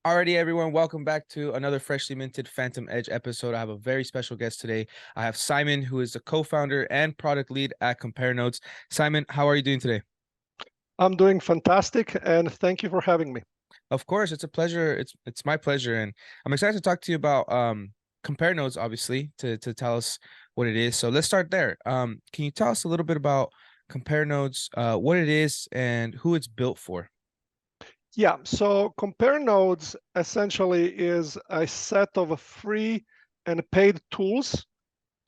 Alrighty, everyone, welcome back to another freshly minted Phantom Edge episode. I have a very special guest today. I have Simon, who is the co-founder and product lead at CompareNodes. Simon, how are you doing today? I'm doing fantastic, and thank you for having me. Of course, it's a pleasure. It's my pleasure, and I'm excited to talk to you about CompareNodes, obviously, to tell us what it is. So let's start there. Can you tell us a little bit about CompareNodes, what it is, and who it's built for? Yeah, so CompareNodes essentially is a set of free and paid tools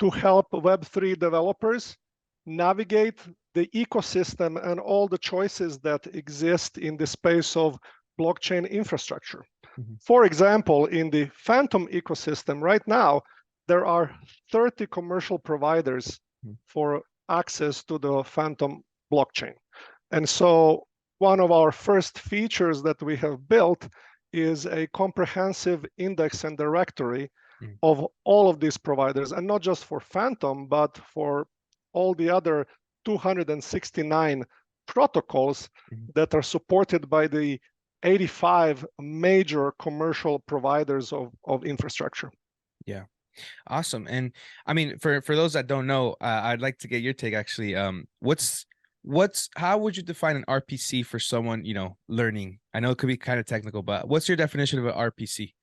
to help Web3 developers navigate the ecosystem and all the choices that exist in the space of blockchain infrastructure. Mhm. For example, in the Fantom ecosystem right now, there are 30 commercial providers Mhm. for access to the Fantom blockchain. And so one of our first features that we have built is a comprehensive index and directory Mhm. of all of these providers, and not just for Fantom, but for all the other 269 protocols Mhm. that are supported by the 85 major commercial providers of infrastructure. Yeah. Awesome. And I mean, for those that don't know, I'd like to get your take actually. What's how would you define an RPC for someone, learning? I know it could be kind of technical, but what's your definition of an RPC?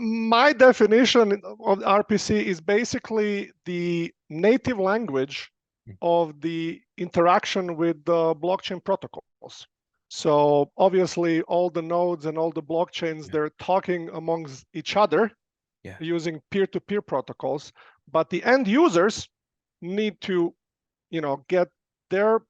My definition of RPC is basically the native language Mm. of the interaction with the blockchain protocols. So obviously all the nodes and all the blockchains, Yeah. they're talking amongst each other Yeah. using peer-to-peer protocols, but the end users need to, get their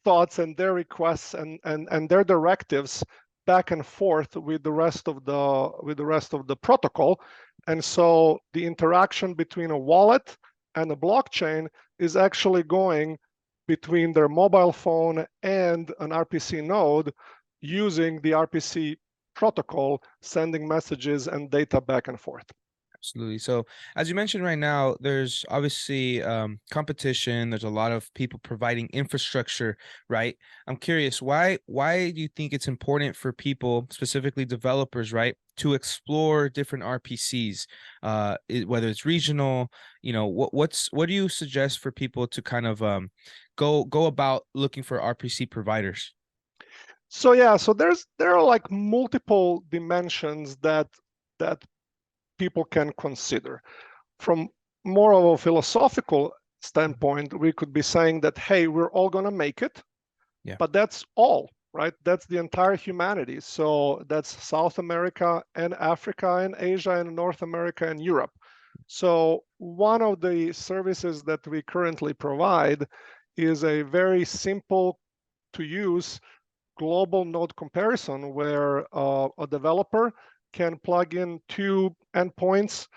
thoughts and their requests and their directives back and forth with the rest of the protocol. And so the interaction between a wallet and a blockchain is actually going between their mobile phone and an RPC node using the RPC protocol, sending messages and data back and forth. Absolutely. So, as you mentioned right now, there's obviously competition. There's a lot of people providing infrastructure, right? I'm curious, why do you think it's important for people, specifically developers, right, to explore different RPCs, whether it's regional, what do you suggest for people to kind of go about looking for RPC providers? So yeah, so there are like multiple dimensions that people can consider. From more of a philosophical standpoint, we could be saying that, hey, we're all going to make it, Yeah. but that's all, right? That's the entire humanity. So that's South America and Africa and Asia and North America and Europe. So one of the services that we currently provide is a very simple to use global node comparison where a developer can plug in two endpoints,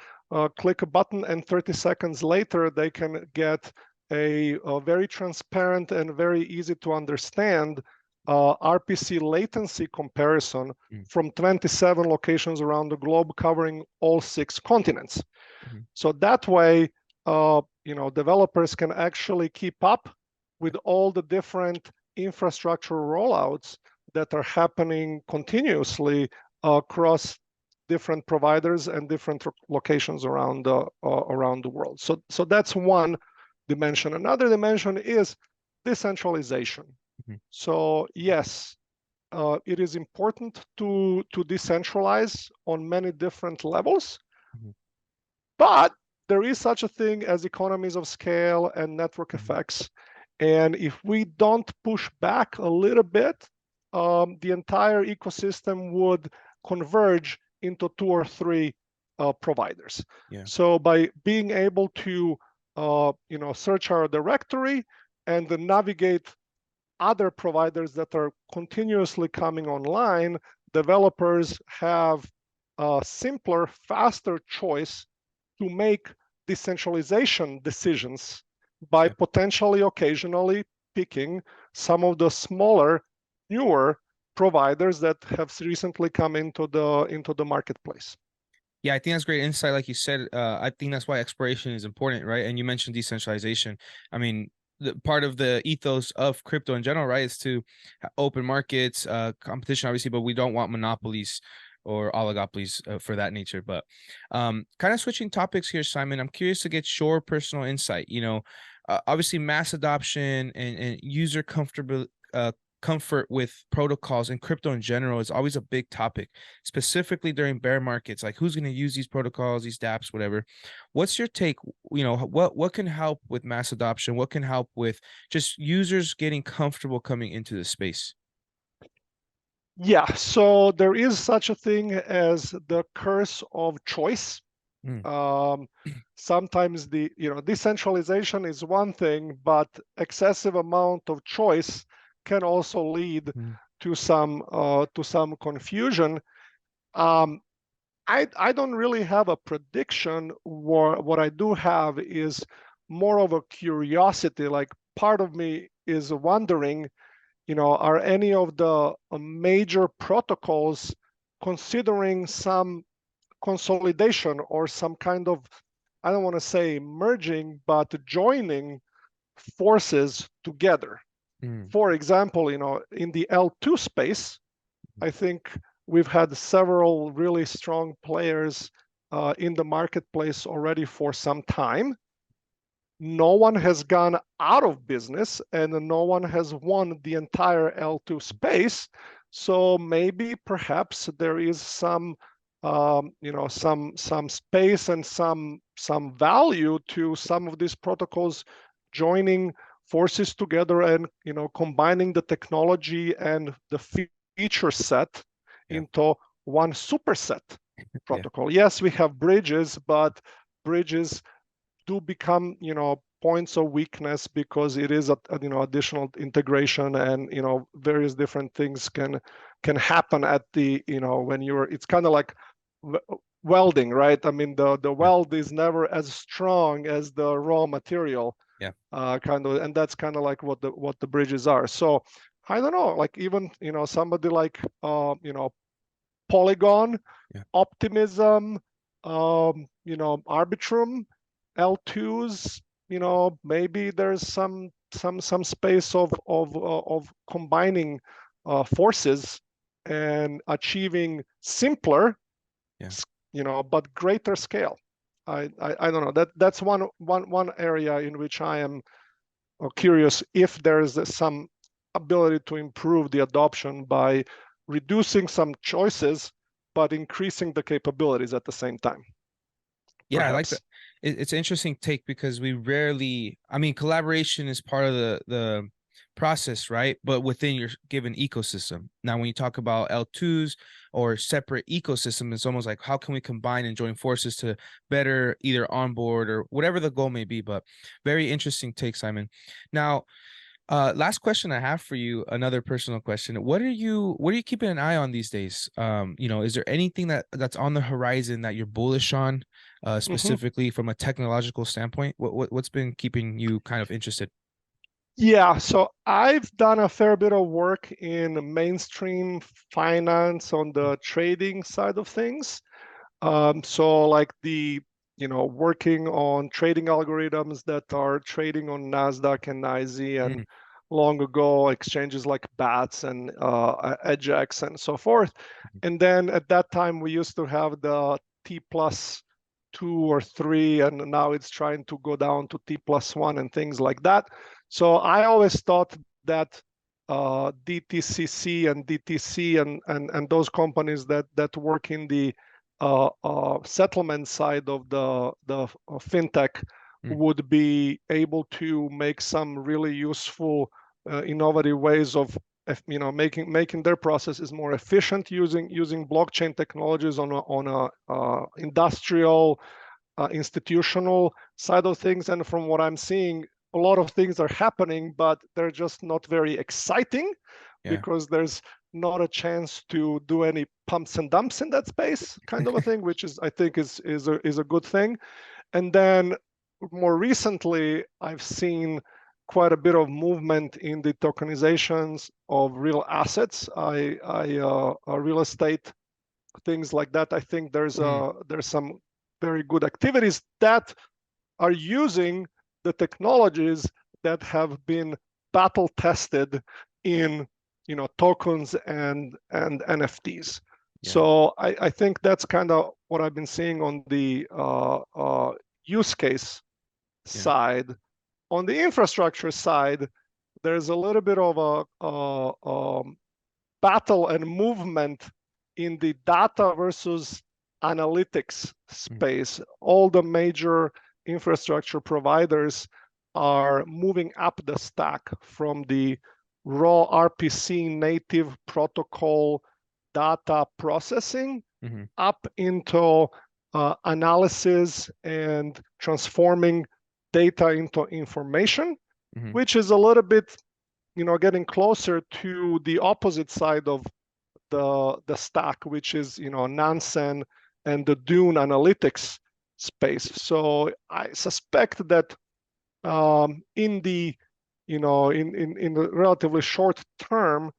click a button, and 30 seconds later, they can get a very transparent and very easy to understand RPC latency comparison Mm. from 27 locations around the globe covering all 6 continents. Mhm. So that way, developers can actually keep up with all the different infrastructure rollouts that are happening continuously across different providers and different locations around the world. So that's one dimension. Another dimension is decentralization. Mhm. So yes, it is important to decentralize on many different levels, Mhm. but there is such a thing as economies of scale and network Mhm. effects. And if we don't push back a little bit, the entire ecosystem would converge into 2 or 3 providers. Yeah. So by being able to search our directory and then navigate other providers that are continuously coming online, developers have a simpler, faster choice to make decentralization decisions by Yeah. potentially occasionally picking some of the smaller, newer providers that have recently come into the marketplace. Yeah, I think that's great insight. Like you said, I think that's why exploration is important, right? And you mentioned decentralization. I mean, the part of the ethos of crypto in general, right, is to open markets, competition, obviously, but we don't want monopolies or oligopolies for that nature. But kind of switching topics here, Simon, I'm curious to get your personal insight. Obviously, mass adoption and user comfort with protocols and crypto in general is always a big topic, specifically during bear markets. Like, who's going to use these protocols, these dApps, whatever. What's your take? What can help with mass adoption? What can help with just users getting comfortable coming into the space? Yeah, so there is such a thing as the curse of choice. Mm, Um, Sometimes decentralization is one thing, but excessive amount of choice can also lead mm, to some confusion. Um, I don't really have a prediction. What I do have is more of a curiosity. Like, part of me is wondering, are any of the major protocols considering some consolidation or some kind of, I don't want to say merging, but joining forces together? mm, For example, in the L2 space, I think we've had several really strong players in the marketplace already for some time. No one has gone out of business and no one has won the entire L2 space. So maybe perhaps there is some space and some value to some of these protocols joining forces together and combining the technology and the feature set yeah, into one superset yeah, protocol. Yes, we have bridges, but bridges do become points of weakness because it is a additional integration, and various different things can happen at the when you're, it's kind of like welding, right? I mean, the yeah, weld is never as strong as the raw material, yeah, kind of, and that's kind of like what the bridges are. So I don't know, like, even somebody like Polygon, yeah, Optimism, Arbitrum, L2s, maybe there's some space of combining forces and achieving simpler, yeah. but greater scale. I don't know. That's one area in which I am curious if there's some ability to improve the adoption by reducing some choices but increasing the capabilities at the same time, Yeah, I like that. perhaps. It's an interesting take because we rarely, I mean, collaboration is part of the process, right? But within your given ecosystem. Now, when you talk about L2s or separate ecosystem, it's almost like how can we combine and join forces to better either onboard or whatever the goal may be. But very interesting take, Simon. Now, last question I have for you, another personal question. What are you keeping an eye on these days? Is there anything that's on the horizon that you're bullish on, Mhm. specifically from a technological standpoint? What's been keeping you kind of interested? Yeah, so I've done a fair bit of work in mainstream finance on the trading side of things. So like working on trading algorithms that are trading on NASDAQ and IZ, and Mm, long ago exchanges like BATS and EDGX and so forth. And then at that time we used to have the T plus 2 or 3, and now it's trying to go down to T plus 1 and things like that. So I always thought that DTCC and DTC and those companies that work in the settlement side of the fintech mm, would be able to make some really useful, innovative ways of making their processes more efficient using blockchain technologies on a industrial, institutional side of things. And from what I'm seeing, a lot of things are happening, but they're just not very exciting yeah, because there's not a chance to do any pumps and dumps in that space, kind of a thing, which is, I think, is a good thing. And then more recently, I've seen quite a bit of movement in the tokenizations of real assets. Real estate, things like that. I think mm, there's some very good activities that are using the technologies that have been battle tested in tokens and NFTs. Yeah. So I think that's kind of what I've been seeing on the use case Yeah. side. On the infrastructure side, there's a little bit of a battle and movement in the data versus analytics space. All the major infrastructure providers are moving up the stack from the raw RPC native protocol data processing Mm-hmm. up into analysis and transforming data into information, Mm-hmm. which is a little bit getting closer to the opposite side of the stack, which is Nansen and the Dune analytics space. So I suspect that in the in the relatively short term,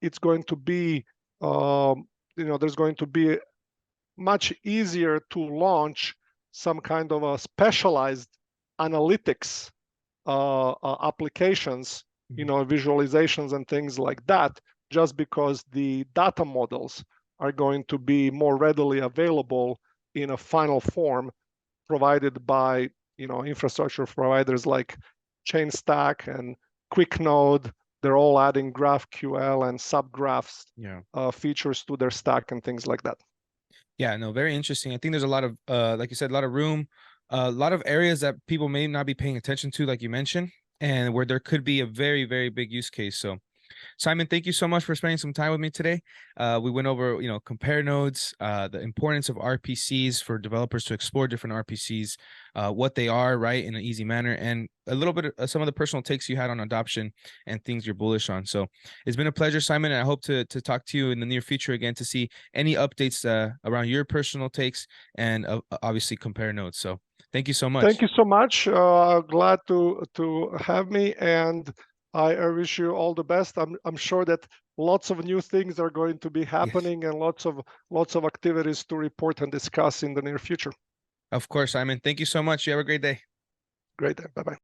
it's going to be there's going to be much easier to launch some kind of a specialized analytics applications, visualizations and things like that, just because the data models are going to be more readily available in a final form provided by infrastructure providers like ChainStack and QuickNode. They're all adding GraphQL and subgraphs Yeah. features to their stack and things like that. Yeah, no, very interesting. I think there's a lot of like you said, a lot of room, a lot of areas that people may not be paying attention to, like you mentioned, and where there could be a very, very big use case. So Simon, thank you so much for spending some time with me today. We went over, compare nodes, the importance of RPCs for developers to explore different RPCs, what they are, right, in an easy manner, and a little bit of some of the personal takes you had on adoption and things you're bullish on. So it's been a pleasure, Simon, and I hope to talk to you in the near future again to see any updates around your personal takes and obviously compare nodes. So thank you so Thank much. you so much. Glad to have me, and I wish you all the best. I'm sure that lots of new things are going to be Yes, happening and lots of activities to report and discuss in the near future. of course, Simon. Thank you so much. You have a great day. Great day. Bye bye.